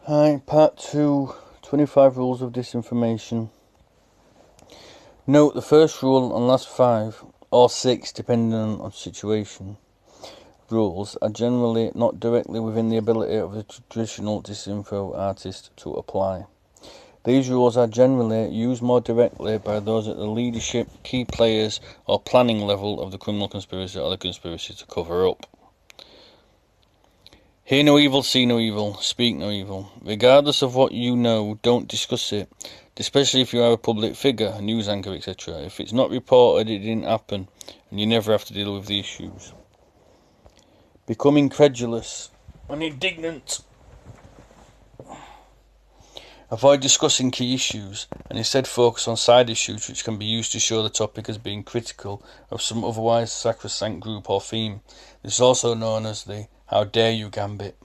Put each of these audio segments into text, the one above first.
Hi, part 2, 25 rules of disinformation. Note the first rule and last 5, or 6 depending on situation, rules are generally not directly within the ability of the traditional disinfo artist to apply. These rules are generally used more directly by those at the leadership, key players or planning level of the criminal conspiracy or the conspiracy to cover up. Hear no evil, see no evil, speak no evil. Regardless of what you know, don't discuss it, especially if you are a public figure, a news anchor, etc. If it's not reported, it didn't happen, and you never have to deal with the issues. Become incredulous and indignant. Avoid discussing key issues, and instead focus on side issues which can be used to show the topic as being critical of some otherwise sacrosanct group or theme. This is also known as the "how dare you" gambit.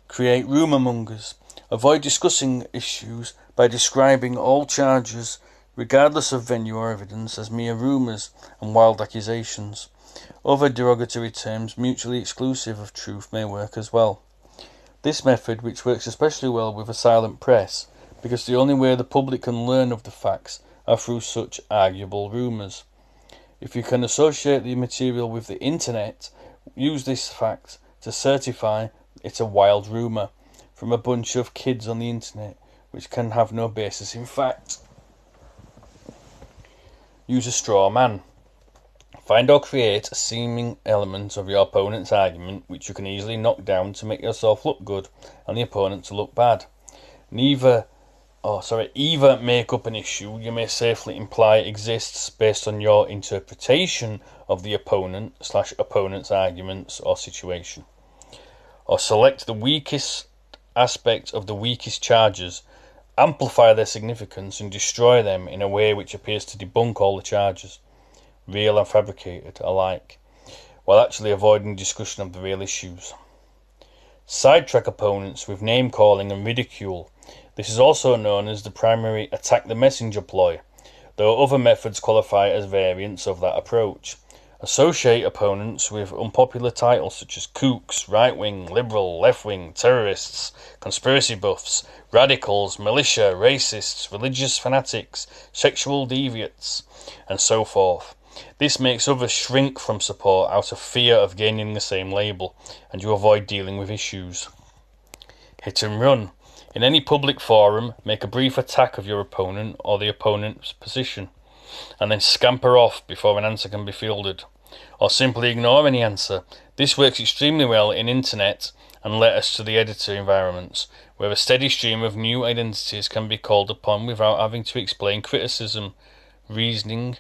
Create rumour mongers. Avoid discussing issues by describing all charges, regardless of venue or evidence, as mere rumours and wild accusations. Other derogatory terms mutually exclusive of truth may work as well. This method, which works especially well with a silent press, because the only way the public can learn of the facts are through such arguable rumours. If you can associate the material with the internet, use this fact to certify it a wild rumour from a bunch of kids on the internet, which can have no basis in fact. Use a straw man. Find or create a seeming element of your opponent's argument which you can easily knock down to make yourself look good and the opponent to look bad. Either make up an issue you may safely imply exists based on your interpretation of the opponent's arguments or situation. Or select the weakest aspect of the weakest charges, amplify their significance and destroy them in a way which appears to debunk all the charges, real and fabricated alike, while actually avoiding discussion of the real issues. Sidetrack opponents with name-calling and ridicule. This is also known as the primary attack the messenger ploy, though other methods qualify as variants of that approach. Associate opponents with unpopular titles such as kooks, right-wing, liberal, left-wing, terrorists, conspiracy buffs, radicals, militia, racists, religious fanatics, sexual deviates, and so forth. This makes others shrink from support out of fear of gaining the same label, and you avoid dealing with issues. Hit and run. In any public forum, make a brief attack of your opponent or the opponent's position, and then scamper off before an answer can be fielded, or simply ignore any answer. This works extremely well in internet and letters to the editor environments, where a steady stream of new identities can be called upon without having to explain criticism, reasoning.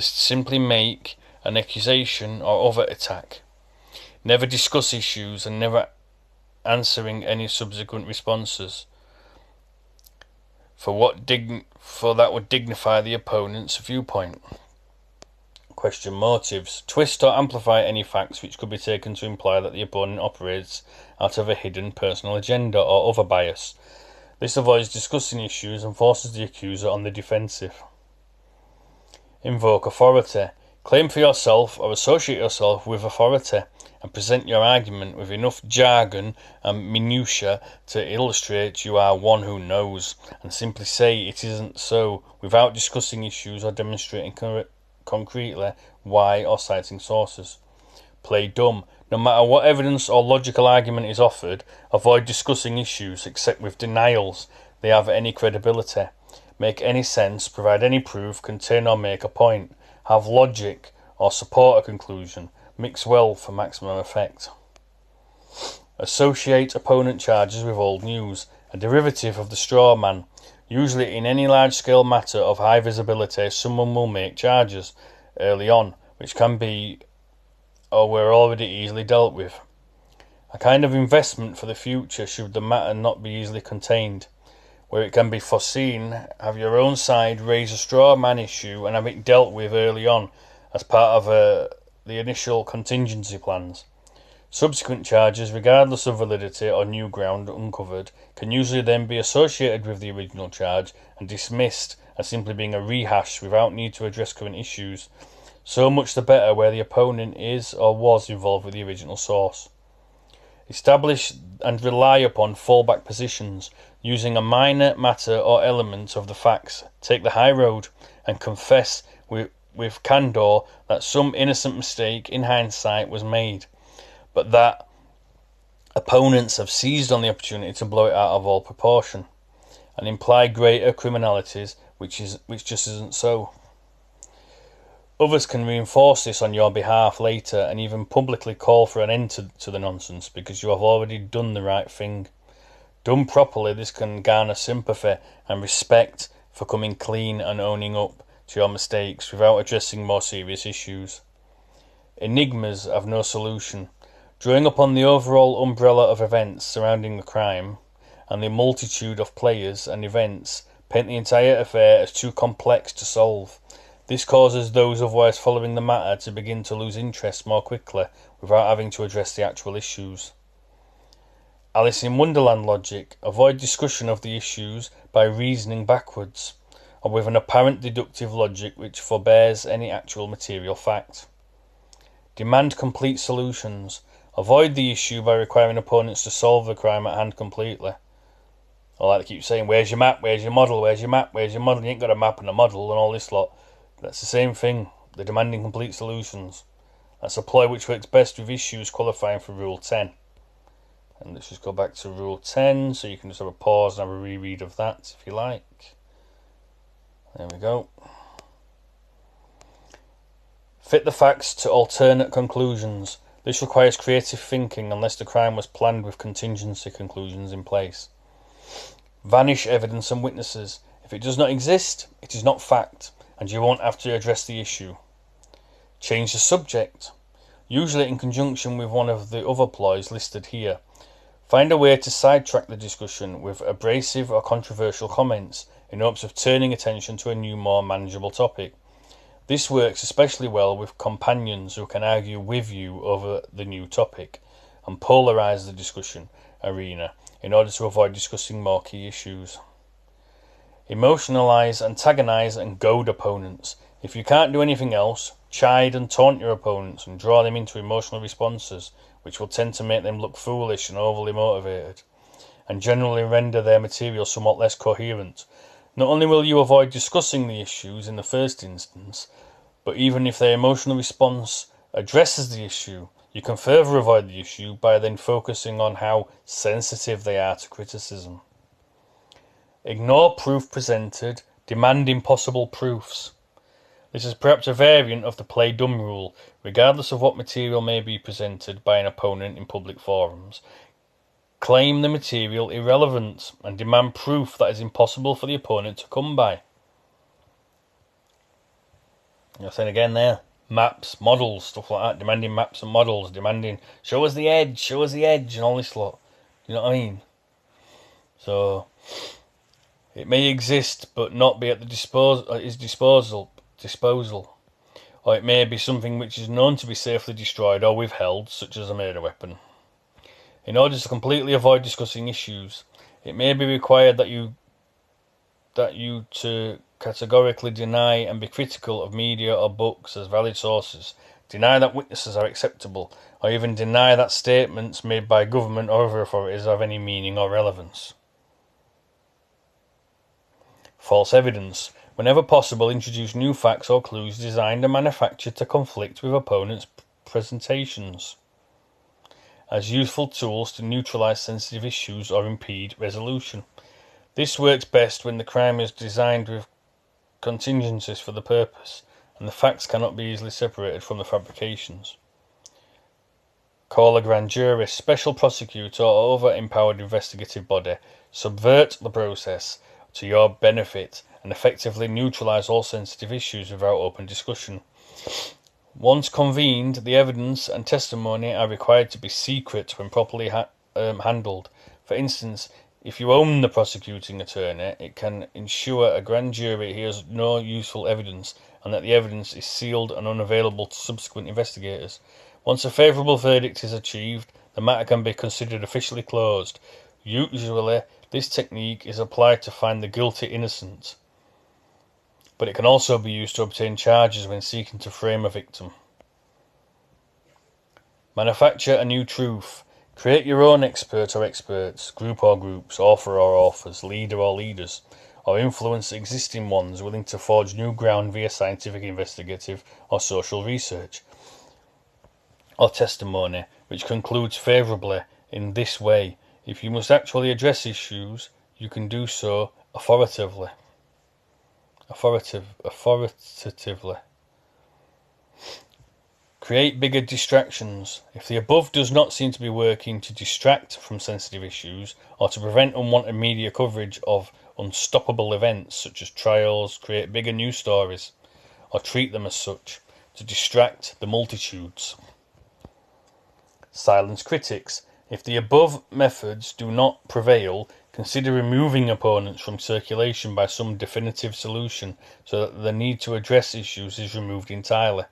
Simply make an accusation or other attack. Never discuss issues and never answering any subsequent responses, for that would dignify the opponent's viewpoint. Question motives. Twist or amplify any facts which could be taken to imply that the opponent operates out of a hidden personal agenda or other bias. This avoids discussing issues and forces the accuser on the defensive. Invoke authority. Claim for yourself or associate yourself with authority and present your argument with enough jargon and minutiae to illustrate you are one who knows, and simply say it isn't so without discussing issues or demonstrating concretely why or citing sources. Play dumb. No matter what evidence or logical argument is offered, avoid discussing issues except with denials they have any credibility, make any sense, provide any proof, contain or make a point, have logic or support a conclusion, mix well for maximum effect. Associate opponent charges with old news, a derivative of the straw man. Usually in any large-scale matter of high visibility, someone will make charges early on, which can be or were already easily dealt with. A kind of investment for the future should the matter not be easily contained. Where it can be foreseen, have your own side raise a straw man issue and have it dealt with early on as part of the initial contingency plans. Subsequent charges, regardless of validity or new ground uncovered, can usually then be associated with the original charge and dismissed as simply being a rehash without need to address current issues. So much the better where the opponent is or was involved with the original source. Establish and rely upon fallback positions, using a minor matter or element of the facts. Take the high road and confess with candour that some innocent mistake in hindsight was made, but that opponents have seized on the opportunity to blow it out of all proportion, and imply greater criminalities, which just isn't so. Others can reinforce this on your behalf later and even publicly call for an end to the nonsense because you have already done the right thing. Done properly, this can garner sympathy and respect for coming clean and owning up to your mistakes without addressing more serious issues. Enigmas have no solution. Drawing upon the overall umbrella of events surrounding the crime and the multitude of players and events paint the entire affair as too complex to solve. This causes those otherwise following the matter to begin to lose interest more quickly without having to address the actual issues. Alice in Wonderland logic: avoid discussion of the issues by reasoning backwards, or with an apparent deductive logic which forbears any actual material fact. Demand complete solutions: avoid the issue by requiring opponents to solve the crime at hand completely. Or like they keep saying, where's your map, where's your model, where's your map, where's your model? You ain't got a map and a model and all this lot. That's the same thing. They're demanding complete solutions. That's a ploy which works best with issues qualifying for Rule 10. And let's just go back to Rule 10, so you can just have a pause and have a reread of that if you like. There we go. Fit the facts to alternate conclusions. This requires creative thinking unless the crime was planned with contingency conclusions in place. Vanish evidence and witnesses. If it does not exist, it is not fact, and you won't have to address the issue. Change the subject, usually in conjunction with one of the other ploys listed here. Find a way to sidetrack the discussion with abrasive or controversial comments in hopes of turning attention to a new, more manageable topic. This works especially well with companions who can argue with you over the new topic and polarize the discussion arena in order to avoid discussing more key issues. Emotionalize, antagonize, and goad opponents. If you can't do anything else, chide and taunt your opponents and draw them into emotional responses, which will tend to make them look foolish and overly motivated, and generally render their material somewhat less coherent. Not only will you avoid discussing the issues in the first instance, but even if their emotional response addresses the issue, you can further avoid the issue by then focusing on how sensitive they are to criticism. Ignore proof presented, demand impossible proofs. This is perhaps a variant of the play dumb rule. Regardless of what material may be presented by an opponent in public forums, claim the material irrelevant and demand proof that is impossible for the opponent to come by. You're saying again there, maps, models, stuff like that, demanding maps and models, demanding show us the edge, and all this lot. You know what I mean? So it may exist but not be at the disposal, or it may be something which is known to be safely destroyed or withheld, such as a murder weapon. In order to completely avoid discussing issues, it may be required that you to categorically deny and be critical of media or books as valid sources, deny that witnesses are acceptable, or even deny that statements made by government or other authorities have any meaning or relevance. False evidence. Whenever possible, introduce new facts or clues designed and manufactured to conflict with opponents' presentations as useful tools to neutralize sensitive issues or impede resolution. This works best when the crime is designed with contingencies for the purpose, and the facts cannot be easily separated from the fabrications. Call a grand jury, special prosecutor, or other empowered investigative body. Subvert the process to your benefit and effectively neutralize all sensitive issues without open discussion. Once convened, the evidence and testimony are required to be secret when properly handled. For instance, if you own the prosecuting attorney, it can ensure a grand jury hears no useful evidence and that the evidence is sealed and unavailable to subsequent investigators. Once a favourable verdict is achieved, the matter can be considered officially closed. Usually, this technique is applied to find the guilty innocent, but it can also be used to obtain charges when seeking to frame a victim. Manufacture a new truth. Create your own expert or experts, group or groups, author or authors, leader or leaders, or influence existing ones willing to forge new ground via scientific, investigative, or social research, or testimony, which concludes favourably in this way. If you must actually address issues, you can do so authoritatively. Create bigger distractions. If the above does not seem to be working to distract from sensitive issues or to prevent unwanted media coverage of unstoppable events such as trials, create bigger news stories or treat them as such to distract the multitudes. Silence critics. If the above methods do not prevail, consider removing opponents from circulation by some definitive solution so that the need to address issues is removed entirely.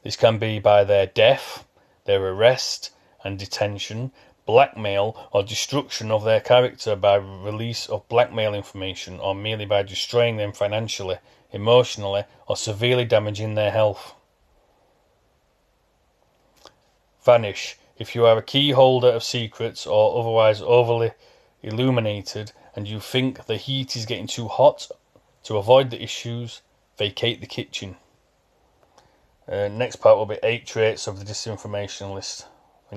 This can be by their death, their arrest and detention, blackmail or destruction of their character by release of blackmail information, or merely by destroying them financially, emotionally, or severely damaging their health. Vanish. If you are a key holder of secrets or otherwise overly illuminated and you think the heat is getting too hot, to avoid the issues, vacate the kitchen. Next part will be 8 traits of the disinformation list.